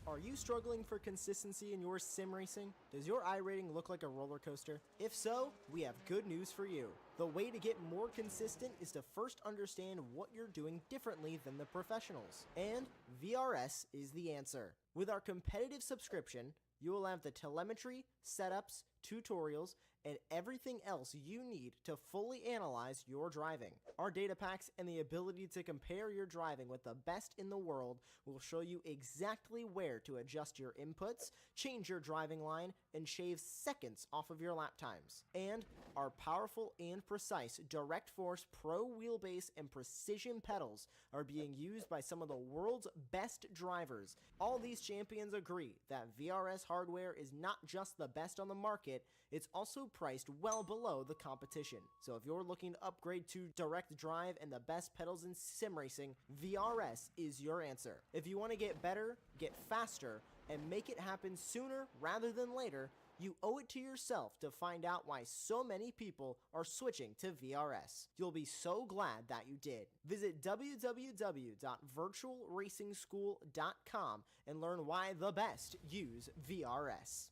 Are you struggling for consistency in your sim racing? Does your iRating look like a roller coaster? If so, we have good news for you. The way to get more consistent is to first understand what you're doing differently than the professionals. And VRS is the answer. With our competitive subscription, you will have the telemetry, setups, tutorials, and everything else you need to fully analyze your driving. Our data packs and the ability to compare your driving with the best in the world will show you exactly where to adjust your inputs, change your driving line, and shave seconds off of your lap times. And our powerful and precise Direct Force Pro wheelbase and precision pedals are being used by some of the world's best drivers. All these champions agree that VRS hardware is not just the best on the market, it's also priced well below the competition. So if you're looking to upgrade to direct drive and the best pedals in sim racing, VRS is your answer. If you want to get better, get faster, and make it happen sooner rather than later, you owe it to yourself to find out why so many people are switching to VRS. You'll be so glad that you did. Visit www.virtualracingschool.com and learn why the best use VRS.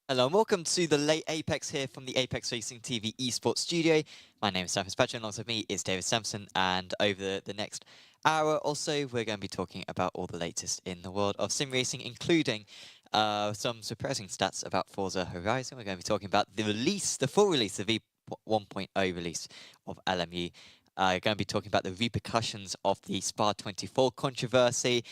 Hello and welcome to the late Apex here from the Apex Racing TV esports studio. My name is Sam Fitzpatrick, and alongside me is David Sampson, and over the next hour or so we're going to be talking about all the latest in the world of sim racing, including some surprising stats about Forza Horizon. We're going to be talking about the release, the full release, the V1.0 release of LMU. We're going to be talking about the repercussions of the Spa 24 controversy,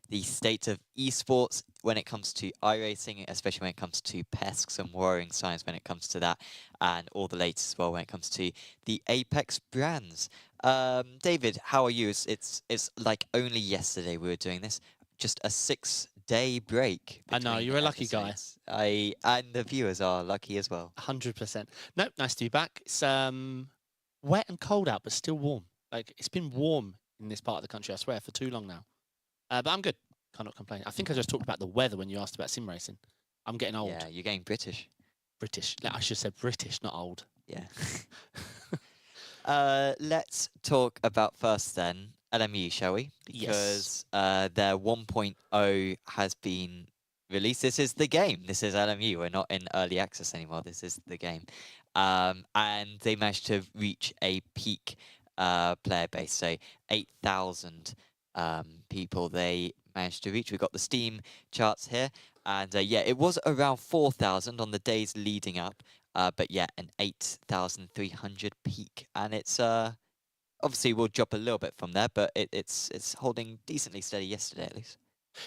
the state of esports when it comes to iRacing, especially when it comes to PESC, some worrying signs when it comes to that, and all the latest as well when it comes to the Apex brands. David, how are you? It's like only yesterday we were doing this, just a 6-day break. I know, you're a lucky guy. And the viewers are lucky as well. 100%. No, nice to be back. It's wet and cold out, but still warm. Like, it's been warm in this part of the country, I swear, for too long now. But I'm good. Cannot complain. I think I just talked about the weather when you asked about sim racing. I'm getting old. Yeah, you're getting British. British. I should have said British, not old. Yeah. Let's talk about first then LMU, shall we? Because their 1.0 has been released. This is the game. This is LMU. We're not in early access anymore. This is the game. And they managed to reach a peak player base, so 8,000 people they managed to reach. We've got the Steam charts here, and yeah, it was around 4,000 on the days leading up, but yeah, an 8,300 peak, and it's obviously will drop a little bit from there, but it's holding decently steady yesterday at least.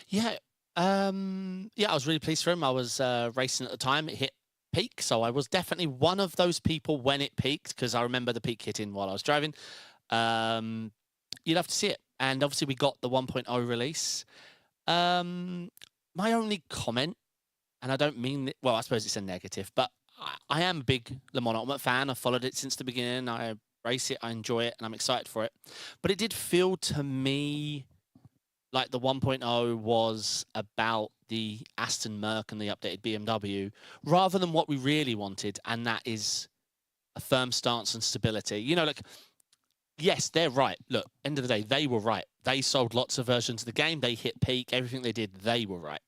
Yeah, yeah, I was really pleased for him. I was racing at the time. It hit peak, so I was definitely one of those people when it peaked, because I remember the peak hitting while I was driving. You'd have to see it. And obviously we got the 1.0 release. My only comment, and I don't mean it, well, I suppose it's a negative, but I am a big Le Mans Ultimate fan. I've followed it since the beginning. I race it, I enjoy it, and I'm excited for it. But it did feel to me like the 1.0 was about the Aston Merc and the updated BMW, rather than what we really wanted, and that is a firm stance and stability. You know, like, yes, they're right. Look, end of the day, they were right. They sold lots of versions of the game. They hit peak. Everything they did, they were right.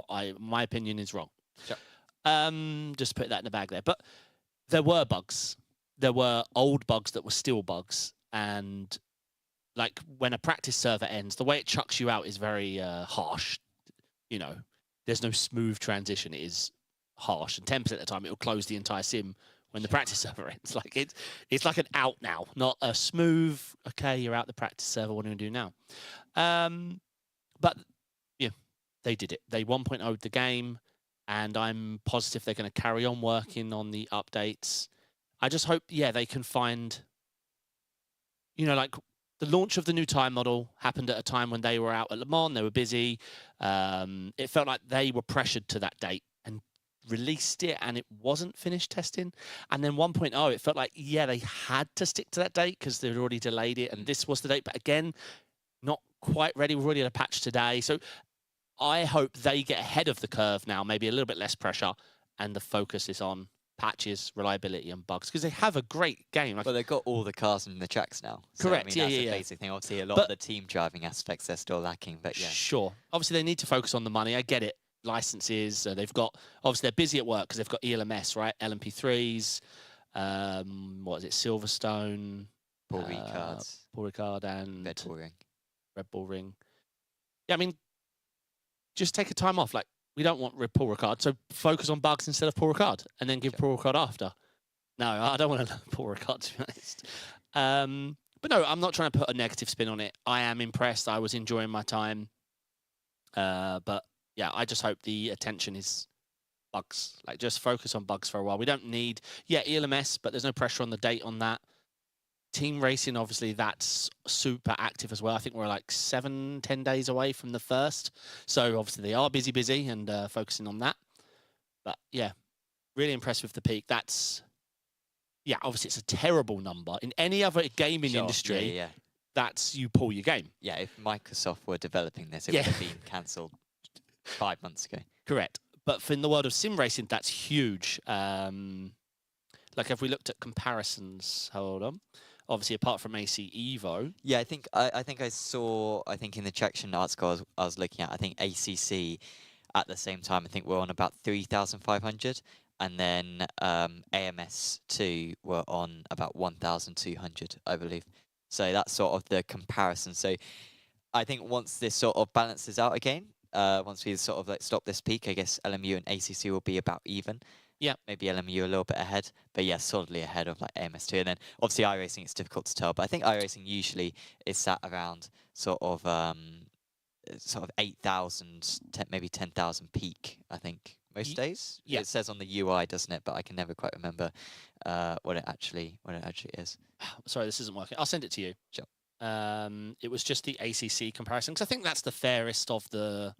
My opinion is wrong. Sure. Just put that in the bag there. But there were bugs. There were old bugs that were still bugs. And like when a practice server ends, the way it chucks you out is very harsh. You know, there's no smooth transition. It is harsh. And 10% of the time, it will close the entire sim when the practice server ends. Like it's like an out now, not a smooth, okay, you're out the practice server, what are you going to do now? But yeah, they did it. They 1.0'd the game. and I'm positive they're going to carry on working on the updates. I just hope, yeah, they can find, you know, like the launch of the new time model happened at a time when they were out at Le Mans, they were busy. It felt like they were pressured to that date and released it, and it wasn't finished testing. And then 1.0, it felt like, yeah, they had to stick to that date because they'd already delayed it, and this was the date. But again, not quite ready. We're already at a patch today. So I hope they get ahead of the curve now, maybe a little bit less pressure, and the focus is on patches, reliability, and bugs, because they have a great game. Like, Well, they've got all the cars in the tracks now. So, Correct, I mean, yeah, that's yeah, a yeah. basic thing. Obviously, a lot of the team driving aspects they're still lacking, but yeah. Sure. Obviously, they need to focus on the money. I get it. Licenses. They've got, obviously, they're busy at work because they've got ELMS, right? LMP3s. What is it? Silverstone. Paul Ricard's. Paul Ricard and Red Bull Ring. Red Bull Ring. Yeah, I mean, just take a time off. Like, we don't want Paul Ricard, so focus on bugs instead of Paul Ricard, and then give Paul Ricard after. No, I don't want to Paul Ricard, to be honest. But no, I'm not trying to put a negative spin on it. I am impressed. I was enjoying my time. But yeah, I just hope the attention is bugs. Like, just focus on bugs for a while. We don't need, ELMS, but there's no pressure on the date on that. Team racing, obviously, that's super active as well. I think we're like 7-10 days away from the first. So obviously they are busy and focusing on that. But yeah, really impressed with the peak. That's, yeah, obviously it's a terrible number. In any other gaming industry, that's you pull your game. Yeah, if Microsoft were developing this, it would have been cancelled 5 months ago. Correct. But for in the world of sim racing, that's huge. Like, if we looked at comparisons, hold on. Obviously, apart from AC Evo. Yeah, I think I saw, in the traction article I was looking at, I think ACC at the same time, I think we're on about 3,500. And then AMS2 were on about 1,200, I believe. So that's sort of the comparison. So I think once this sort of balances out again, once we sort of like stop this peak, I guess LMU and ACC will be about even. Yeah. Maybe LMU a little bit ahead, but yeah, solidly ahead of like AMS2. And then obviously iRacing, it's difficult to tell, but I think iRacing usually is sat around sort of 8,000, maybe 10,000 peak, I think. Most days, yeah. It says on the UI, doesn't it? But I can never quite remember what it actually is. Sorry, this isn't working. I'll send it to you. Sure. It was just the ACC comparison, because I think that's the fairest of the.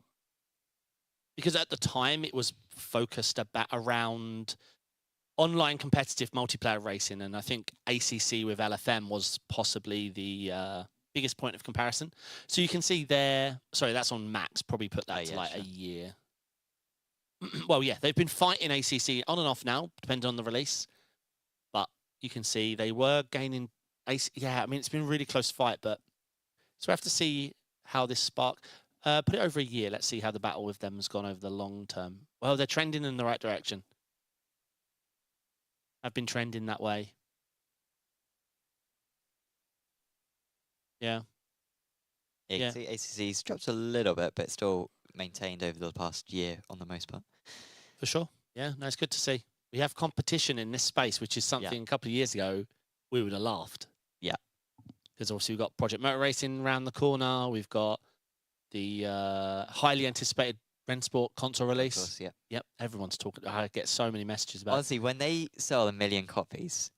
Because at the time it was focused around online competitive multiplayer racing, and I think ACC with LFM was possibly the biggest point of comparison. So you can see there. Sorry, that's on max. Probably put that to like a year. Well, yeah, they've been fighting ACC on and off now, depending on the release. But you can see they were gaining. Yeah, I mean, it's been a really close fight, but so we have to see how this spark. Put it over a year. Let's see how the battle with them has gone over the long term. Well, they're trending in the right direction. I've been trending that way. Yeah. Yeah. ACC's dropped a little bit, but still maintained over the past year on the most part. For sure. Yeah, no, it's good to see. We have competition in this space, which is something a couple of years ago we would have laughed. Yeah. Because obviously we've got Project Motor Racing around the corner. We've got the highly anticipated Rennsport console release. Of course, Yep, everyone's talking. I get so many messages about Honestly, when they sell 1 million copies,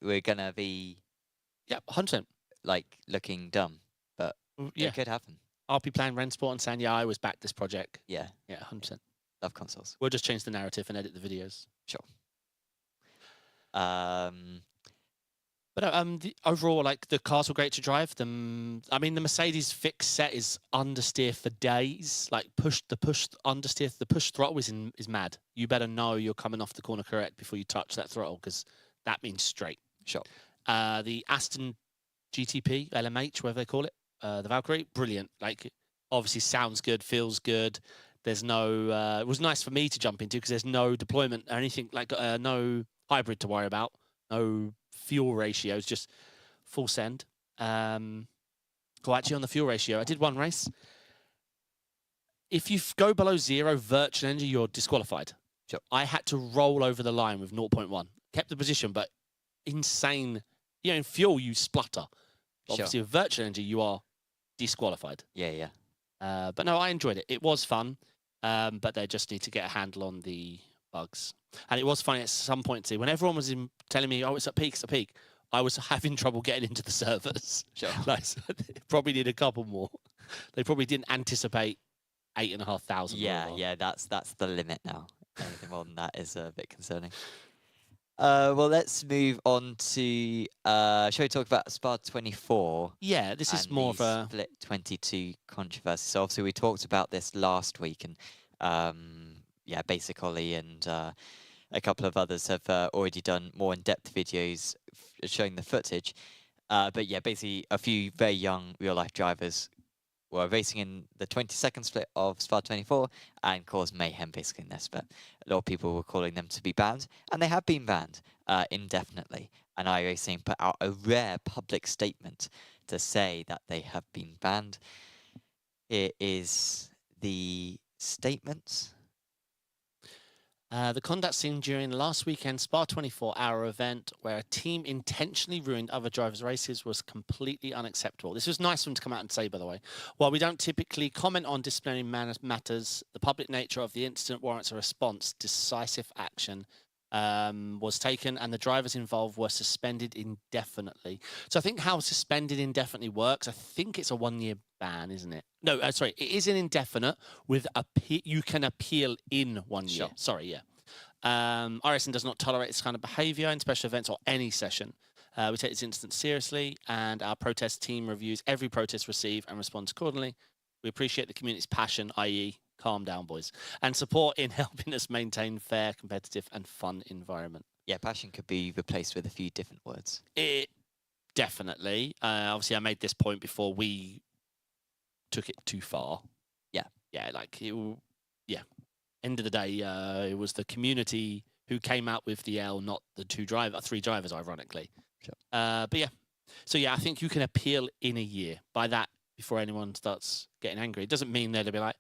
we're going to be 100%. Like looking dumb, but it could happen. I'll be playing Rennsport and saying, I was back this project. Yeah. Yeah, 100%. Love consoles. We'll just change the narrative and edit the videos. Sure. But overall, like, the cars were great to drive. I mean, the Mercedes fixed set is understeer for days. Like, the push throttle is mad. You better know you're coming off the corner correct before you touch that throttle, because that means straight. Sure. The Aston GTP, LMH, whatever they call it, the Valkyrie, brilliant. Like, obviously sounds good, feels good. There's no, it was nice for me to jump into because there's no deployment or anything, like no hybrid to worry about, no fuel ratios, just full send. Actually on the fuel ratio, I did one race. If you go below 0 virtual energy, you're disqualified. Sure. I had to roll over the line with 0.1. Kept the position, but insane. You know, in fuel, you splutter. Obviously, with virtual energy, you are disqualified. Yeah. But no, I enjoyed it. It was fun. but they just need to get a handle on the bugs. And it was funny at some point too, when everyone was telling me, "Oh, it's at peak, it's at peak," I was having trouble getting into the servers. Sure. Like, so they probably need a couple more. They probably didn't anticipate 8,500. Yeah, that's the limit now. Anything more than that is a bit concerning. Well, let's move on to. Shall we talk about Spa 24? Yeah, this is and more the of a split 22 controversy. So obviously we talked about this last week, and yeah, Basic Ollie and a couple of others have already done more in-depth videos showing the footage. But yeah, basically a few very young real-life drivers were racing in the 22nd split of Spa 24 and caused mayhem basically in this. But a lot of people were calling them to be banned, and they have been banned indefinitely. And iRacing put out a rare public statement to say that they have been banned. Here is the statement. the conduct seen during last weekend's Spa 24-hour event where a team intentionally ruined other drivers' races was completely unacceptable. This was nice of them to come out and say, by the way. While we don't typically comment on disciplinary matters, the public nature of the incident warrants a response. Decisive action was taken and the drivers involved were suspended indefinitely. So I think how suspended indefinitely works, I think it's a 1-year ban, isn't it? No, sorry, it is an indefinite with you can appeal in 1 year. Sure. Sorry, yeah. iRacing does not tolerate this kind of behaviour in special events or any session. We take this incident seriously and our protest team reviews every protest received and responds accordingly. We appreciate the community's passion, i.e. calm down, boys, and support in helping us maintain fair, competitive and fun environment. Yeah, passion could be replaced with a few different words. It definitely. Obviously, I made this point before we took it too far. Yeah. Yeah, like, yeah. End of the day, it was the community who came out with the L, not the three drivers, ironically. Sure. But yeah. So yeah, I think you can appeal in a year. By that, before anyone starts getting angry, it doesn't mean they'll be like,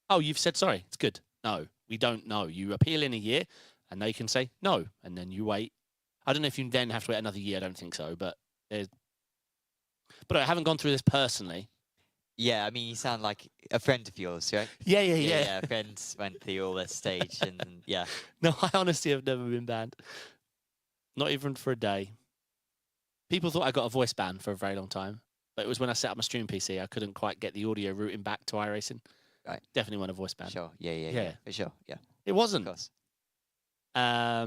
"Oh, you've said sorry, it's good." No, we don't know. You appeal in a year, and they can say no, and then you wait. I don't know if you then have to wait another year. I don't think so, but I haven't gone through this personally. Yeah, I mean, you sound like a friend of yours, right? Yeah. Friends went through all this stage, and yeah. No, I honestly have never been banned. Not even for a day. People thought I got a voice ban for a very long time, but it was when I set up my stream PC, I couldn't quite get the audio routing back to iRacing. Right. Definitely want a voice ban. Sure. Yeah. For sure. Yeah. It wasn't. Of course. Yeah,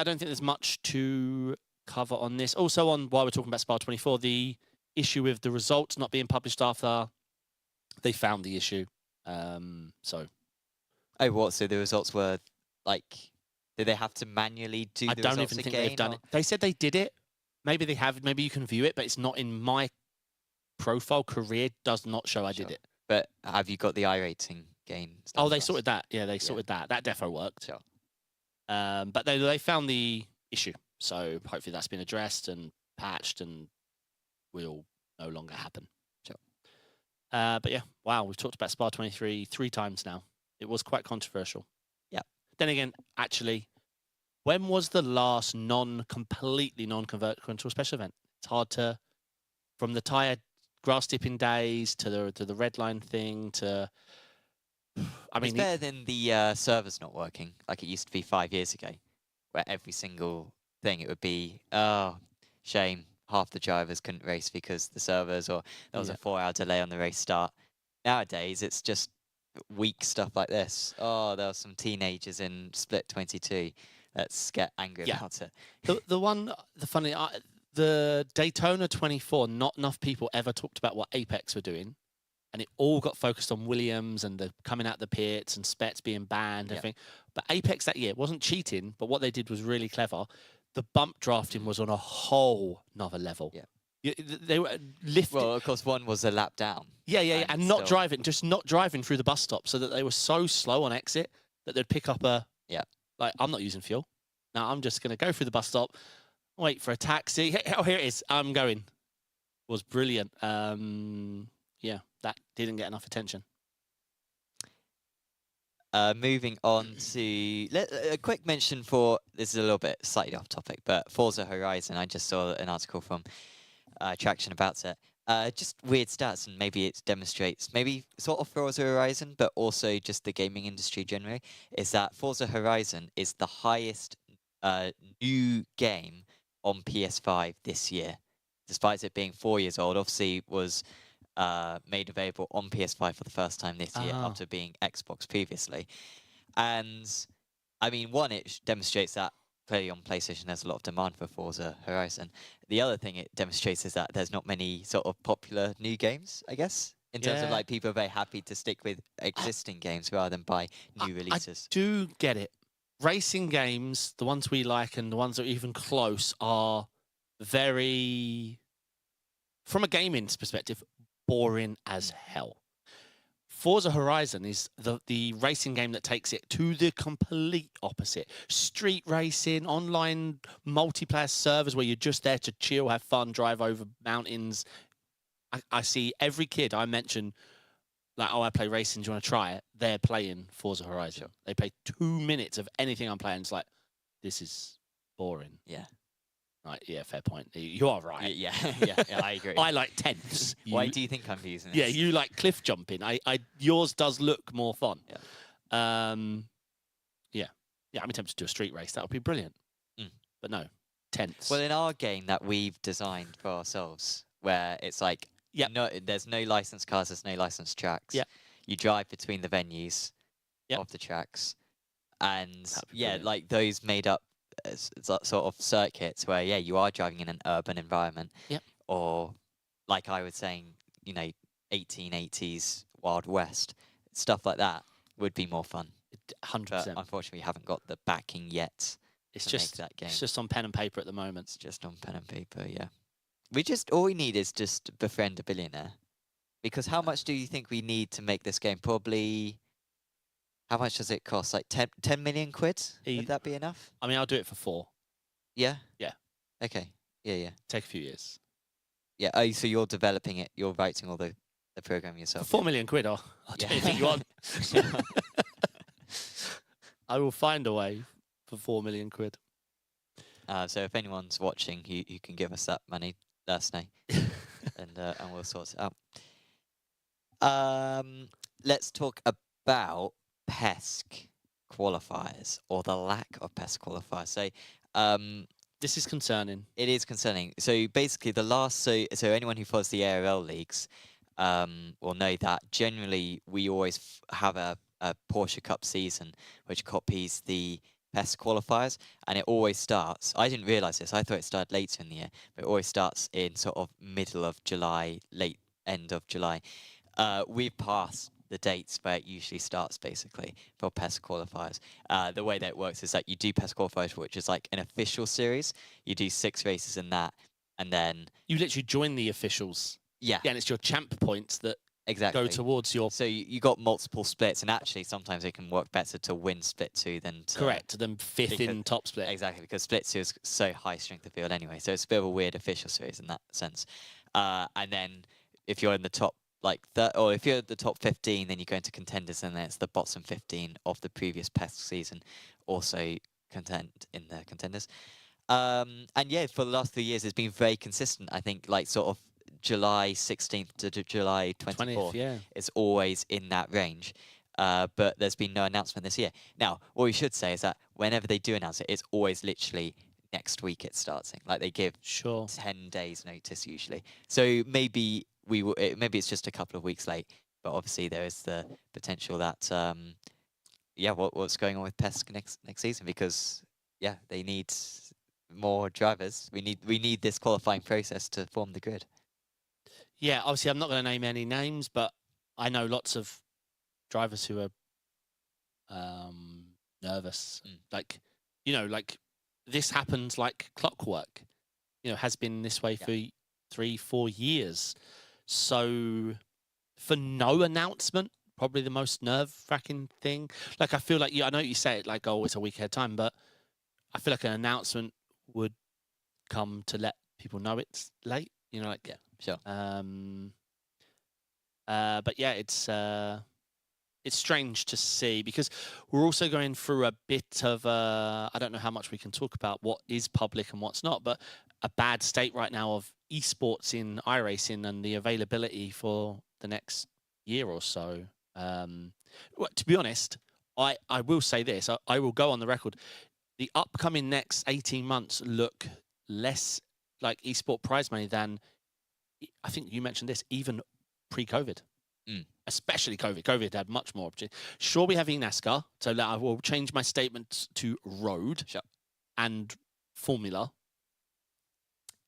I don't think there's much to cover on this. Also, while we're talking about Spa 24, the issue with the results not being published after they found the issue. So. Oh, what? So the results were like, did they have to manually do the results again? I don't even think they've done it. They said they did it. Maybe they have. Maybe you can view it, but it's not in my profile. Career does not show I did it. But have you got the iRacing gain? Oh, they sorted that. Yeah, they sorted that. That defo worked. Sure. But they found the issue. So hopefully that's been addressed and patched and will no longer happen. Sure. But yeah, wow, we've talked about Spa 23 3 times now. It was quite controversial. Yeah. Then again, actually, when was the last completely non-controversial special event? It's hard to, from the tyre grass dipping days to the red line thing to, I mean, it's better than the servers not working like it used to be 5 years ago, where every single thing it would be, oh, shame, half the drivers couldn't race because the servers, or there was a 4-hour delay on the race start. Nowadays, it's just weak stuff like this. Oh, there were some teenagers in split 22. Let's get angry about it. The Daytona 24, not enough people ever talked about what Apex were doing. And it all got focused on Williams and the coming out the pits and Spets being banned and everything. But Apex that year wasn't cheating, but what they did was really clever. The bump drafting was on a whole nother level. Yeah. They were lifting. Well, of course, one was a lap down. Yeah, and not driving through the bus stop, so that they were so slow on exit that they'd pick up like, I'm not using fuel. Now I'm just going to go through the bus stop, wait for a taxi. Oh, here it is. I'm going. It was brilliant. Yeah, that didn't get enough attention. Moving on to a quick mention for, this is a little bit slightly off topic, but Forza Horizon. I just saw an article from Traction about it. Just weird stats, and maybe it demonstrates maybe sort of Forza Horizon, but also just the gaming industry generally. Is that Forza Horizon is the highest new game on PS5 this year, despite it being 4 years old. Obviously, was made available on PS5 for the first time this year Ah. after being Xbox previously. And I mean, one, it demonstrates that clearly on PlayStation there's a lot of demand for Forza Horizon. The other thing it demonstrates is that there's not many sort of popular new games, I guess, in terms of Yeah. like people are very happy to stick with existing games rather than buy new I releases. do get it. Racing games, the ones we like and the ones that are even close, are very, from a gaming perspective, boring as hell. Forza Horizon is the racing game that takes it to the complete opposite. Street racing, online multiplayer servers where you're just there to chill, have fun, drive over mountains. I see every kid I mention, like, oh, I play racing, do you want to try it? They're playing Forza Horizon. Sure. They play 2 minutes of anything I'm playing. It's like, this is boring. Yeah. Like, yeah, fair point. You are right. Yeah, I agree. I like tenths. Why do you think I'm using this? Yeah, you like cliff jumping. Yours does look more fun. Yeah. Yeah, I'm tempted to do a street race. That would be brilliant. Mm. But no, tenths. Well, in our game that we've designed for ourselves, where it's like, Yep. no, there's no licensed cars, there's no licensed tracks. Yep. You drive between the venues Yep. of the tracks, and yeah, brilliant. like those made up sort of circuits where you are driving in an urban environment. Yep. Or like I was saying, 1880s Wild West stuff like that would be more fun. 100%. But unfortunately, we haven't got the backing yet. It's to just make that game. It's just on pen and paper at the moment. It's just on pen and paper, yeah. All we need is just befriend a billionaire. Because how much do you think we need to make this game? Probably, how much does it cost? Like 10 million quid? Would that be enough? I mean, I'll do it for 4. Yeah? Yeah. Okay. Yeah. Take a few years. Yeah. Oh, so you're developing it. You're writing all the program For yourself. 4 million quid, I'll do anything you want. I will find a way for 4 million quid. So if anyone's watching, you can give us that money. Let us know, and we'll sort it out. Let's talk about PESC qualifiers, or the lack of PESC qualifiers. So This is concerning. it is concerning. So basically, so anyone who follows the ARL leagues will know that generally we always have a Porsche Cup season which copies the PESC qualifiers, and it always starts. I didn't realise this. I thought it started later in the year, but it always starts in sort of middle of July, late end of July. We've passed the dates where it usually starts, basically, for PESC qualifiers. The way that it works is that you do PESC qualifiers, which is like an official series. You do 6 races in that, and then You literally join the officials. yeah, Yeah, and it's your champ points that exactly. go towards your So you got multiple splits, and actually sometimes it can work better to win split 2 than to correct. Then 5th in because- top split. Exactly, because split 2 is so high strength of field anyway. So it's a bit of a weird official series in that sense. And then if you're in the top or if you're at the top 15, then you go into contenders, and then it's the bottom 15 of the previous PESC season also contend in the contenders. And yeah, for the last 3 years, it's been very consistent. I think like sort of July 16th to July 24th. 20th, yeah. It's always in that range. But there's been no announcement this year. Now, what we should say is that whenever they do announce it, it's always literally next week it's starting. Like they give Sure. 10 days notice usually. So maybe maybe it's just a couple of weeks late. But obviously there is the potential that what's going on with PESC next season, because they need more drivers. We need this qualifying process to form the grid. Yeah, obviously I'm not going to name any names, but I know lots of drivers who are nervous. Like, this happens like clockwork. Has been this way for 3-4 years. So for no announcement, probably the most nerve-wracking thing. Like, I feel like I know you say it like, oh, it's a week ahead of time, but I feel like an announcement would come to let people know it's late. Sure. But yeah, it's it's strange to see because we're also going through a bit of I don't know how much we can talk about what is public and what's not, but a bad state right now of esports in iRacing and the availability for the next year or so. Well, to be honest, I will say this. I will go on the record. The upcoming next 18 months look less like esport prize money than, I think you mentioned this, even pre-COVID. Especially COVID. COVID had much more opportunity. Sure, we have eNASCAR, so I will change my statement to road and Formula.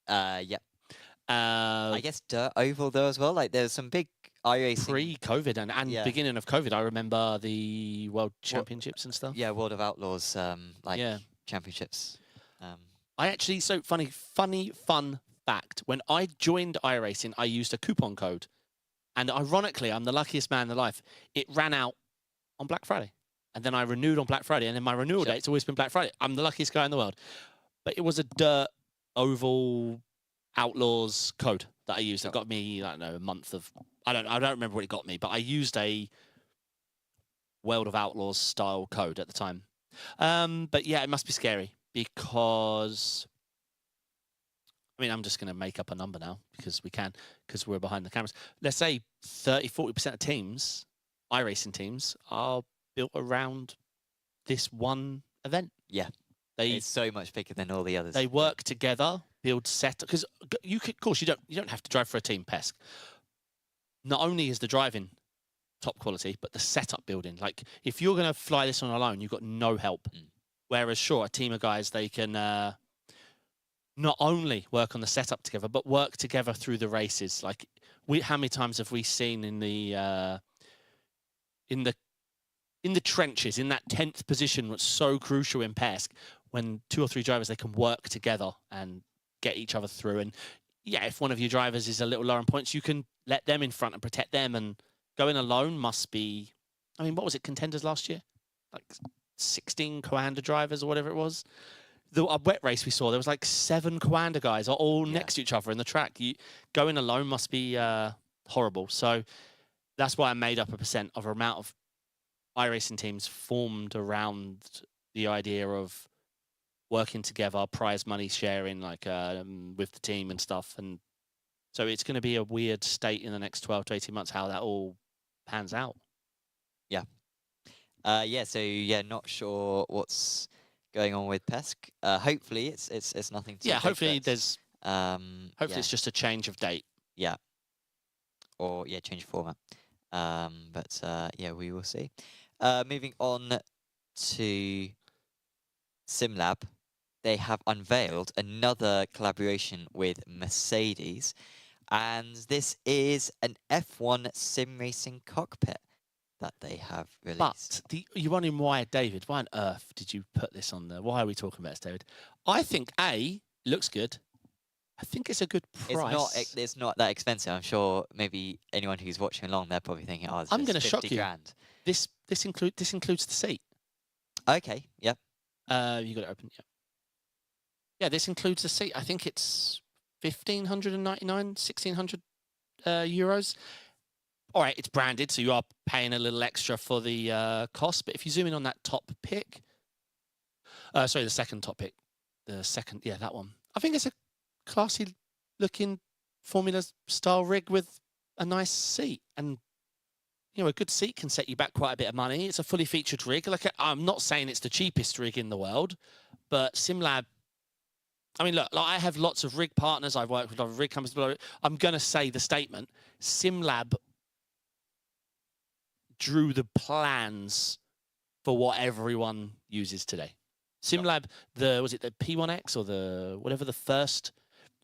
Yeah. I guess dirt oval though as well. Like there's some big iRacing Pre-COVID and Yeah. beginning of COVID. I remember the World Championships and stuff. Yeah, World of Outlaws, championships. I actually, so fun fact. When I joined iRacing, I used a coupon code. And ironically, I'm the luckiest man in life. It ran out on Black Friday. And then I renewed on Black Friday. And then my renewal date's always been Black Friday. I'm the luckiest guy in the world. But it was a dirt oval Outlaws code that I used. That got me, I don't know, a month of... I don't remember what it got me. But I used a World of Outlaws style code at the time. But yeah, it must be scary. Because... I mean, I'm just going to make up a number now because we can, because we're behind the cameras. Let's say 30-40% of teams, iRacing teams, are built around this one event. Yeah. It's so much bigger than all the others. They work together, build set, because you could, of course, you don't have to drive for a team, PESC. Not only is the driving top quality, but the setup building. Like, if you're going to fly this on alone, you've got no help. Whereas, sure, a team of guys, they can... not only work on the setup together, but work together through the races. Like, how many times have we seen in the trenches, in that 10th position, what's so crucial in PESC, when 2 or 3 drivers, they can work together and get each other through. And yeah, if one of your drivers is a little lower in points, you can let them in front and protect them. And going alone must be, I mean, what was it, contenders last year? Like 16 Coanda drivers or whatever it was. The wet race we saw, there was like 7 Coanda guys all next to each other in the track. Going alone must be horrible. So that's why I made up a percent of an amount of iRacing teams formed around the idea of working together, prize money sharing, like with the team and stuff. And so it's going to be a weird state in the next 12 to 18 months how that all pans out. Yeah. Not sure what's going on with PESC. Hopefully it's nothing too big, hopefully but, there's hopefully it's just a change of date. Yeah. Or change of format. We will see. Moving on to SimLab. They have unveiled another collaboration with Mercedes, and this is an F1 sim racing cockpit that they have released. But you're wondering why, David? Why on earth did you put this on there? Why are we talking about this, David? I think it looks good. I think it's a good price. It's not that expensive. I'm sure maybe anyone who's watching along, they're probably thinking, "Oh, it's I'm going to shock you. Grand. This includes the seat. Okay. Yep. You got it open. Yeah. Yeah, this includes the seat. I think it's 1,599, 1,600 euros. All right, it's branded, so you are paying a little extra for the cost. But if you zoom in on that top pick, the second top pick, that one. I think it's a classy looking Formula style rig with a nice seat, and a good seat can set you back quite a bit of money. It's a fully featured rig. Like, I'm not saying it's the cheapest rig in the world, but SimLab. I mean, look, I have lots of rig partners. I've worked with other rig companies. I'm going to say the statement: SimLab drew the plans for what everyone uses today. SimLab, was it the P1X or the whatever the first,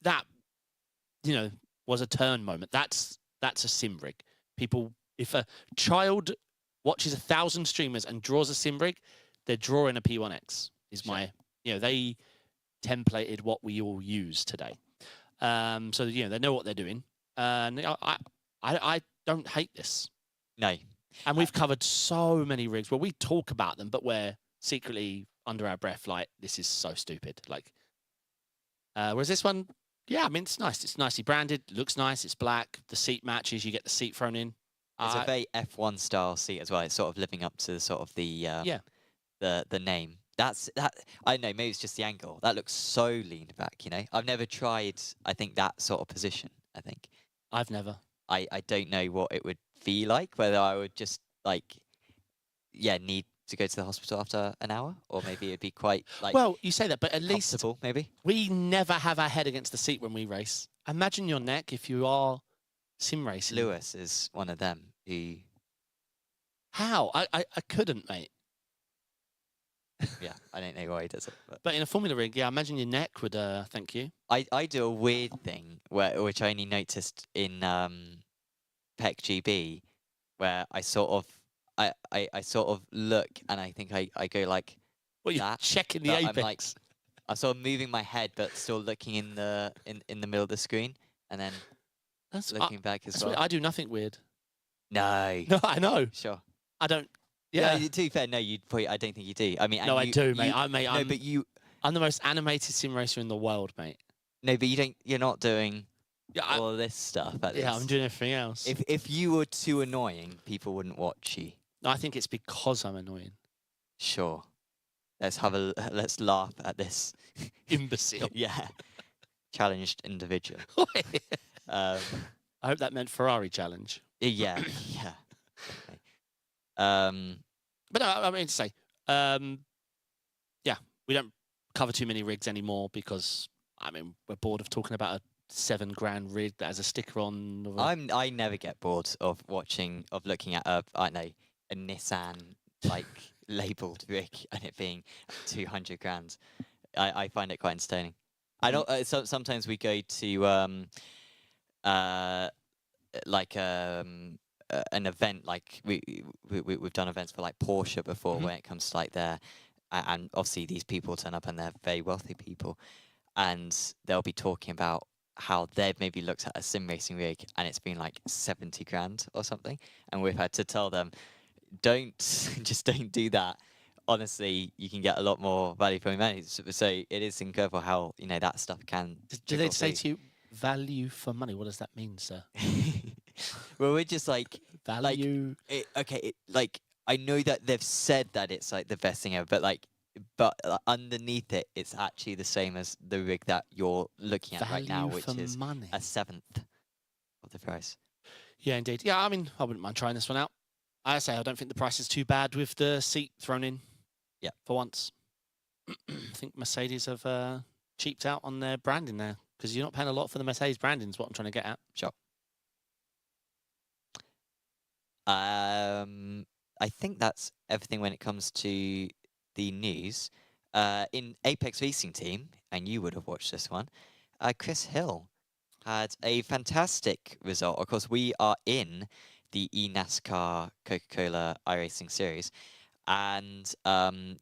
that, was a turn moment. That's a sim rig. People, if a child watches 1,000 streamers and draws a sim rig, they're drawing a P1X. They templated what we all use today. So they know what they're doing. And I don't hate this. No. And we've covered so many rigs where we talk about them, but we're secretly under our breath like, this is so stupid. Like, whereas this one, yeah, I mean, it's nice. It's nicely branded, looks nice, it's black, the seat matches, you get the seat thrown in. It's a very F1 style seat as well. It's sort of living up to sort of the the name. That I don't know. Maybe it's just the angle. That looks so leaned back. You know, I've never tried. I think that sort of position. I think I've never. I don't know what it would feel like. Whether I would just like need to go to the hospital after an hour, or maybe it'd be quite like Well, you say that, but at least comfortable. Maybe we never have our head against the seat when we race. Imagine your neck if you are sim racing. Lewis is one of them who. How? I couldn't, mate. Yeah, I don't know why he does it. But in a Formula rig, yeah, imagine your neck would thank you. I do a weird thing which I only noticed in PEC GB, where I sort of I sort of look and I think I go like Well, you're that, checking the but apex. I'm sort of moving my head but still looking in the middle of the screen and then That's looking back as that's well. weird. I do nothing weird. No. No, I know. Sure. I don't. Yeah. Yeah. No, to be fair, no, I don't think you do. I mean, No, and I do, mate. no, but I'm the most animated sim racer in the world, mate. no, but you're not doing Yeah, all of this stuff. I'm doing everything else. If you were too annoying, people wouldn't watch you. No, I think it's because I'm annoying. Sure. Let's laugh at this Imbecile. yeah challenged individual. I hope that meant Ferrari challenge. Yeah, yeah. Okay. But no, I mean to say, yeah, we don't cover too many rigs anymore because I mean we're bored of talking about a $7,000 rig that has a sticker on. I never get bored of looking at a Nissan like labeled rig and it being $200,000. I find it quite entertaining. I don't. Sometimes we go to like an event, like we've done events for like Porsche before, when it comes to like their and obviously these people turn up and they're very wealthy people, and they'll be talking about how they've maybe looked at a sim racing rig and it's been like $70,000 or something, and we've had to tell them, don't do that. Honestly, you can get a lot more value for your money. So it is incredible how that stuff can. Do they say to you value for money? What does that mean, sir? Well, we're just like Value. Like I know that they've said that it's like the best thing ever, but underneath it, it's actually the same as the rig that you're looking at right now, which is money. a seventh of the price. Yeah, indeed. Yeah, I mean, I wouldn't mind trying this one out. I say I don't think the price is too bad with the seat thrown in. Yeah, for once. I think Mercedes have cheaped out on their branding there because you're not paying a lot for the Mercedes branding. Is what I'm trying to get at. Sure. I think that's everything when it comes to the news. In Apex Racing Team, and you would have watched this one, Chris Hill had a fantastic result. Of course, we are in the eNASCAR Coca-Cola iRacing series, and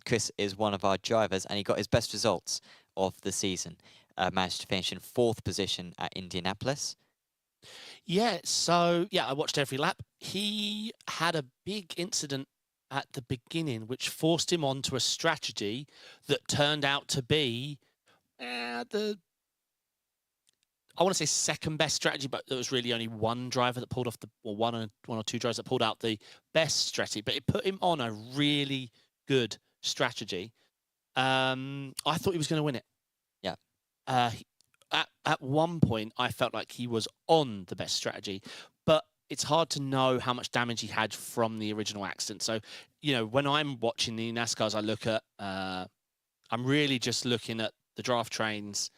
Chris is one of our drivers, and he got his best results of the season. Managed to finish in 4th position at Indianapolis. Yeah, so, yeah, I watched every lap. He had a big incident at the beginning, which forced him onto a strategy that turned out to be I want to say second best strategy, but there was really only one driver that pulled off one or two drivers that pulled out the best strategy, but it put him on a really good strategy. I thought he was going to win it. Yeah. At one point, I felt like he was on the best strategy, but it's hard to know how much damage he had from the original accident. So, when I'm watching the NASCARs, I look at, I'm really just looking at the draft trains,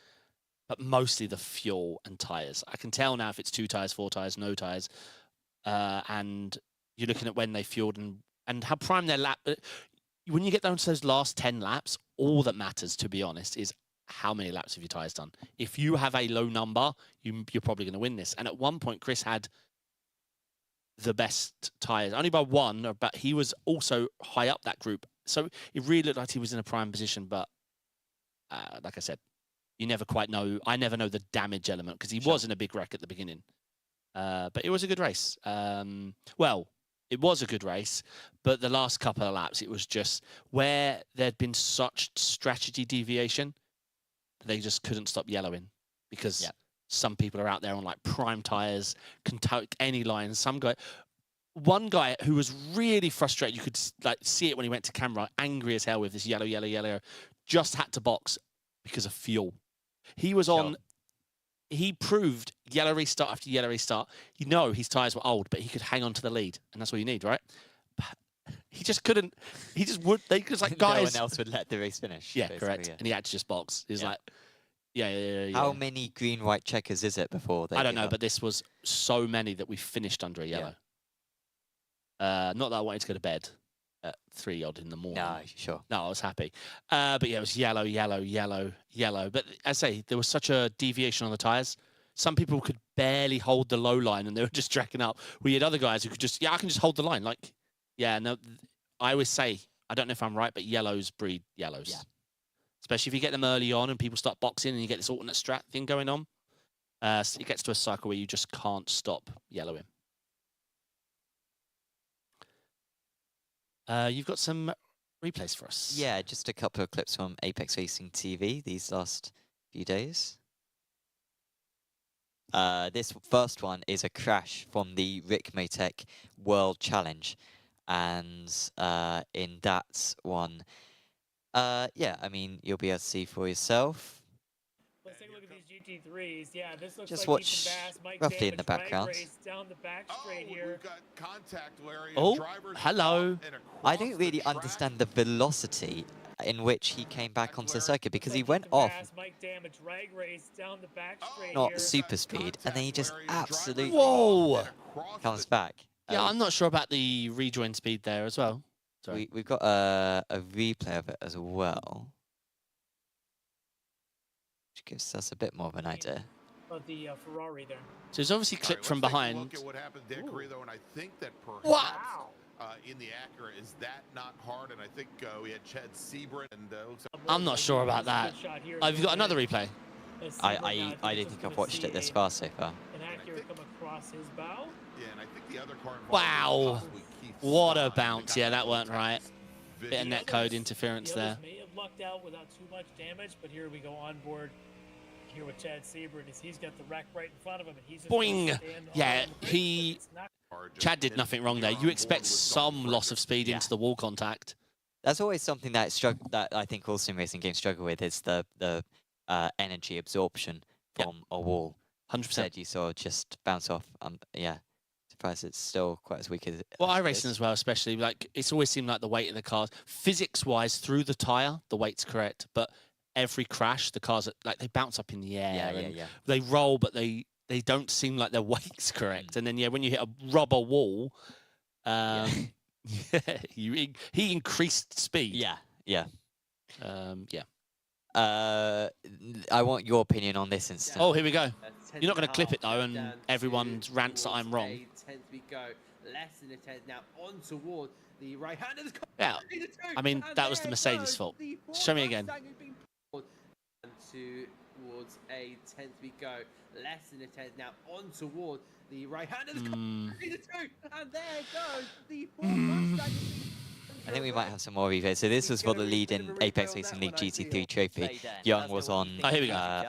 but mostly the fuel and tyres. I can tell now if it's 2 tyres, 4 tyres, no tyres, and you're looking at when they fueled and how prime their lap. When you get down to those last 10 laps, all that matters, to be honest, is how many laps have your tyres done. If you have a low number, you're probably going to win this. And at one point, Chris had the best tyres, only by 1, but he was also high up that group. So it really looked like he was in a prime position, but like I said, you never quite know. I never know the damage element because he was in a big wreck at the beginning. But it was a good race. Well, it was a good race, but the last couple of laps, it was just where there'd been such strategy deviation, they just couldn't stop yellowing because some people are out there on like prime tires, can take any line. Some guy, one guy who was really frustrated. You could like see it when he went to camera, angry as hell with this yellow. Just had to box because of fuel. He was on. He proved yellow restart after yellow restart. You know his tyres were old, but he could hang on to the lead, and that's what you need, right? But he just couldn't. He just would. They just like guys. No one else would let the race finish. Yeah, correct. Yeah. And he had to just box. He's like, yeah. How many green-white checkers is it before they? I don't know, but this was so many that we finished under a yellow. Not that I wanted to go to bed at 3 odd in the morning. No, sure. No, I was happy. But yeah, it was yellow. But I say there was such a deviation on the tyres. Some people could barely hold the low line and they were just tracking up. We had other guys who could just, I can just hold the line. Like, no, I always say, I don't know if I'm right, but yellows breed yellows. Yeah. Especially if you get them early on and people start boxing and you get this alternate strat thing going on. So it gets to a cycle where you just can't stop yellowing. You've got some replays for us. Yeah, just a couple of clips from Apex Racing TV these last few days. This first one is a crash from the Rick Motec World Challenge. And in that one, I mean, you'll be able to see for yourself. Let's take a look at these GT3s. Yeah, this looks Just like watch Ethan Bass, Mike roughly in Damage, the background. down the back straight here. We've got contact, Larry, Oh, hello. I don't really understand the velocity in which he came back onto the circuit because he went off not super speed and then he just absolutely comes back. Yeah, I'm not sure about the rejoin speed there as well. Sorry. We've got a replay of it as well, which gives us a bit more of an idea. Of the Ferrari there. So it's obviously clipped from behind. Look at what happened to Dan Carrillo, and I think that perhaps in the Acura, is that not hard? And I think we had Chad Sebring, and I'm not sure about that. Oh, you've got another replay. I don't think I've watched it this far so far. An Acura come across his bow. Yeah, and I think the other car Wow. What a bounce. Yeah, that weren't right. Bit of netcode interference there. May have lucked out without too much damage, but here we go on board here with Chad Sebring as he's got the wreck right in front of him. And he's just boing. Yeah, Chad did nothing wrong there. You expect some loss of speed into the wall contact. That's always something that I think all sim racing games struggle with is the energy absorption from a wall. 100%. You saw just bounce off. Yeah. Surprised it's still quite as weak as it. Well, iRacing as well, especially like it's always seemed like the weight of the cars, physics-wise, through the tire, the weight's correct, but every crash, the cars like they bounce up in the air. They roll, but they don't seem like their weight's correct. And then when you hit a rubber wall, he increased speed. Yeah. I want your opinion on this instance. Oh, here we go. You're not going to clip it though, and everyone rants that I'm wrong. Less than a tenth now on toward the right hand of the car. Yeah, I mean that was the Mercedes' fault. Show me again. Towards a tenth we go. Less than a tenth now on toward the right hand of the car. And there goes the Ford Mustang. I think we might have some more replays. So this was for the lead in Apex Racing League GT3 trophy. Young was on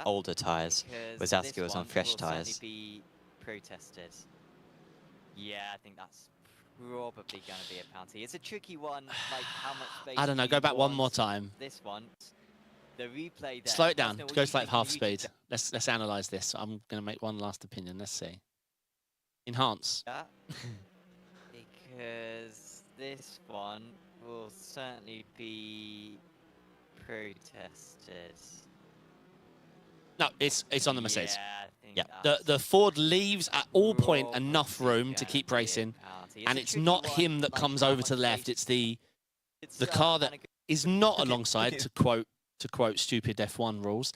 older tyres. Wazowski was on fresh tyres. Protested. Yeah, I think that's probably going to be a penalty. It's a tricky one. Like how much space I don't know. Go back one more time. This one, the replay. There, slow it down. Go to like half speed. Let's analyze this. I'm going to make one last opinion. Let's see. Enhance. Yeah. Because this one will certainly be protested. No, it's on the Mercedes. Yeah. The Ford leaves at all point enough room to keep racing, and it's not him that comes over to the left. It's the car that is not alongside, to quote stupid F1 rules,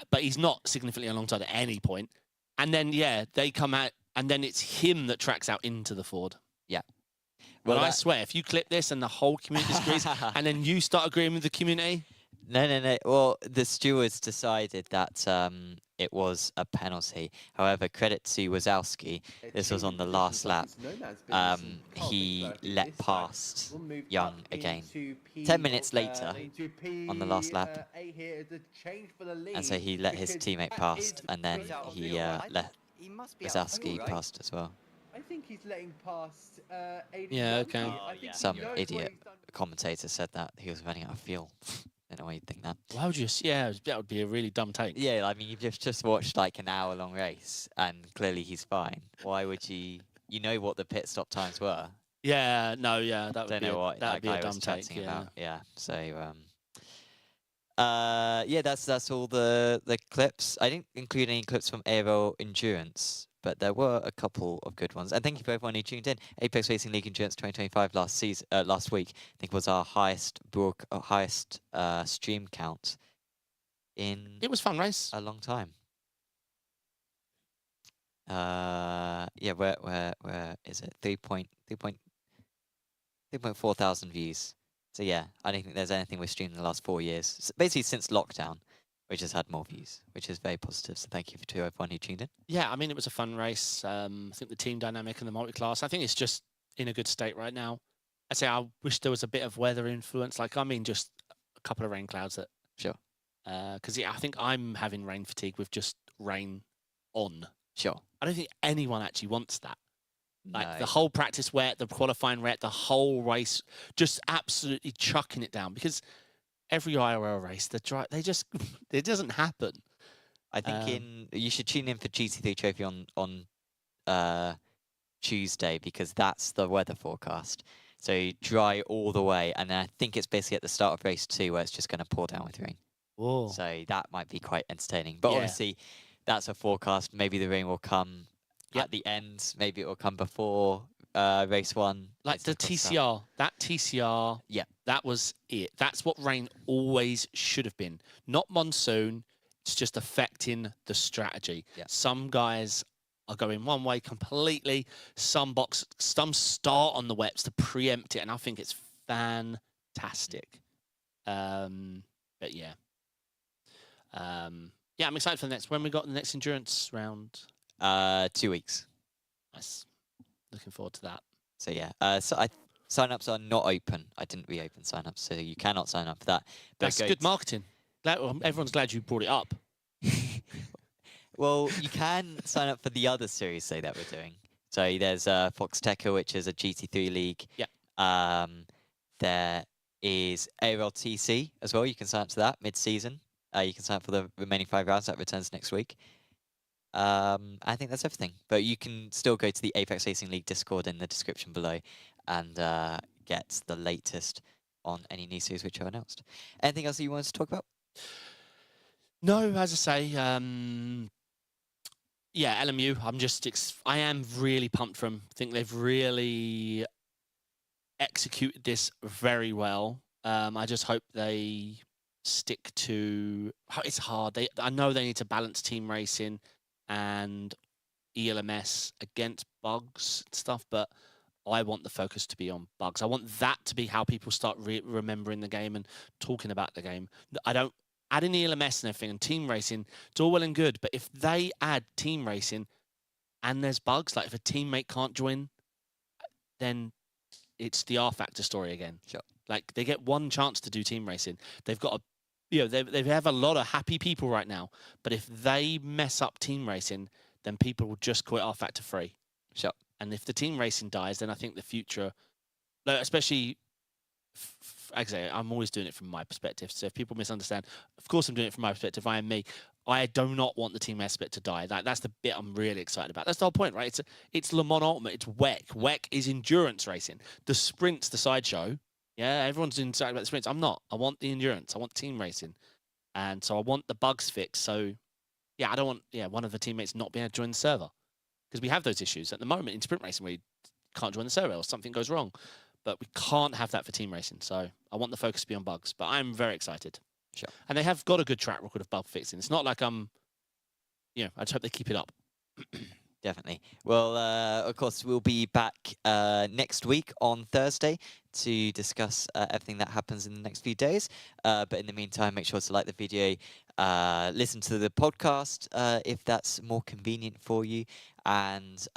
but he's not significantly alongside at any point. And then they come out, and then it's him that tracks out into the Ford. Yeah. Well, I swear, if you clip this and the whole community disagrees, and then you start agreeing with the community. No. Well, the stewards decided that it was a penalty. However, credit to Wazowski. This was on the last lap. He let past Young again. 10 minutes later, on the last lap. And so he let his teammate past, and then he let Wazowski past as well. I think he's letting past Aiden. Yeah, Young okay. here. Oh, I think yeah. he Some knows what idiot he's done. commentator said that he was running out of fuel. Don't know why you'd think that. Why would you? Yeah, that would be a really dumb take. Yeah, I mean, you've just watched like an hour-long race, and clearly he's fine. Why would you? You know what the pit stop times were. Yeah, no, yeah, that would Don't be know what that that would be a guy was dumb take. chatting Yeah. about. Yeah, so yeah, that's all the clips. I didn't include any clips from Aero Endurance, but there were a couple of good ones. And thank you for everyone who tuned in. Apex Racing League Endurance 2025 last week, I think was our highest stream count in It was fun race. a long time. Yeah, where is it? 3.4 thousand views. So yeah, I don't think there's anything we've streamed in the last 4 years. Basically since lockdown, which has had more views, which is very positive. So thank you to everyone who tuned in. Yeah, I mean, it was a fun race. I think the team dynamic and the multi-class, I think it's just in a good state right now. I'd say I wish there was a bit of weather influence. Like, I mean, just a couple of rain clouds that. Sure. Because yeah, I think I'm having rain fatigue with just rain on. Sure. I don't think anyone actually wants that. Like No. the whole practice wet, the qualifying wet, the whole race, just absolutely chucking it down. Because every IRL race, they just it doesn't happen. I think you should tune in for GT3 Trophy on Tuesday, because that's the weather forecast. So dry all the way, and then I think it's basically at the start of race 2 where it's just going to pour down with rain. Whoa. So that might be quite entertaining. But Yeah. obviously, that's a forecast. Maybe the rain will come Yep. at the end. Maybe it will come before race 1. Like It's the difficult stuff. TCR, that TCR, Yeah. that was it. That's what rain always should have been. Not monsoon. It's just affecting the strategy. Yeah. Some guys are going one way completely. Some start on the wets to preempt it, and I think it's fantastic. But yeah. Yeah, I'm excited for the next. When we got the next endurance round. 2 weeks. Nice. Looking forward to that. So yeah, sign-ups are not open. I didn't reopen sign-ups, so you cannot sign up for that. But That's good marketing. Everyone's glad you brought it up. Well, you can sign up for the other series, say, that we're doing. So there's Fox Tekka, which is a GT3 league. Yeah. There is ARTC as well. You can sign up to that mid-season. You can sign up for the remaining 5 rounds. That returns next week. I think that's everything. But you can still go to the Apex Racing League Discord in the description below and get the latest on any new series which are announced. Anything else that you wanted to talk about? No, as I say, yeah, LMU. I am really pumped for them. I think they've really executed this very well. I just hope they stick to. It's hard. I know they need to balance team racing and ELMS against bugs and stuff, but I want the focus to be on bugs. I want that to be how people start remembering the game and talking about the game. I don't add in ELMS and everything and team racing. It's all well and good, but if they add team racing and there's bugs, like if a teammate can't join, then it's the R Factor story again. Sure. Like they get one chance to do team racing. They've got they have a lot of happy people right now, but if they mess up team racing, then people will just quit R Factor 3. Sure. And if the team racing dies, then I think the future, especially, like I say, I'm always doing it from my perspective. So if people misunderstand, of course I'm doing it from my perspective. I am me. I do not want the team aspect to die. That's the bit I'm really excited about. That's the whole point, right? It's Le Mans Ultimate. It's WEC. WEC is endurance racing. The sprint's the sideshow. Yeah, everyone's excited about the sprints. I'm not. I want the endurance. I want team racing. And so I want the bugs fixed. So, yeah, I don't want one of the teammates not being able to join the server. Because we have those issues at the moment in sprint racing where you can't join the server or something goes wrong. But we can't have that for team racing. So I want the focus to be on bugs. But I'm very excited. Sure. And they have got a good track record of bug fixing. It's not like I just hope they keep it up. Definitely. Well, of course, we'll be back next week on Thursday to discuss everything that happens in the next few days. But in the meantime, make sure to like the video, listen to the podcast if that's more convenient for you, and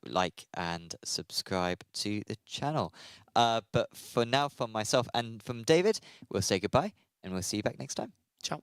like and subscribe to the channel. But for now, from myself and from David, we'll say goodbye, and we'll see you back next time. Ciao.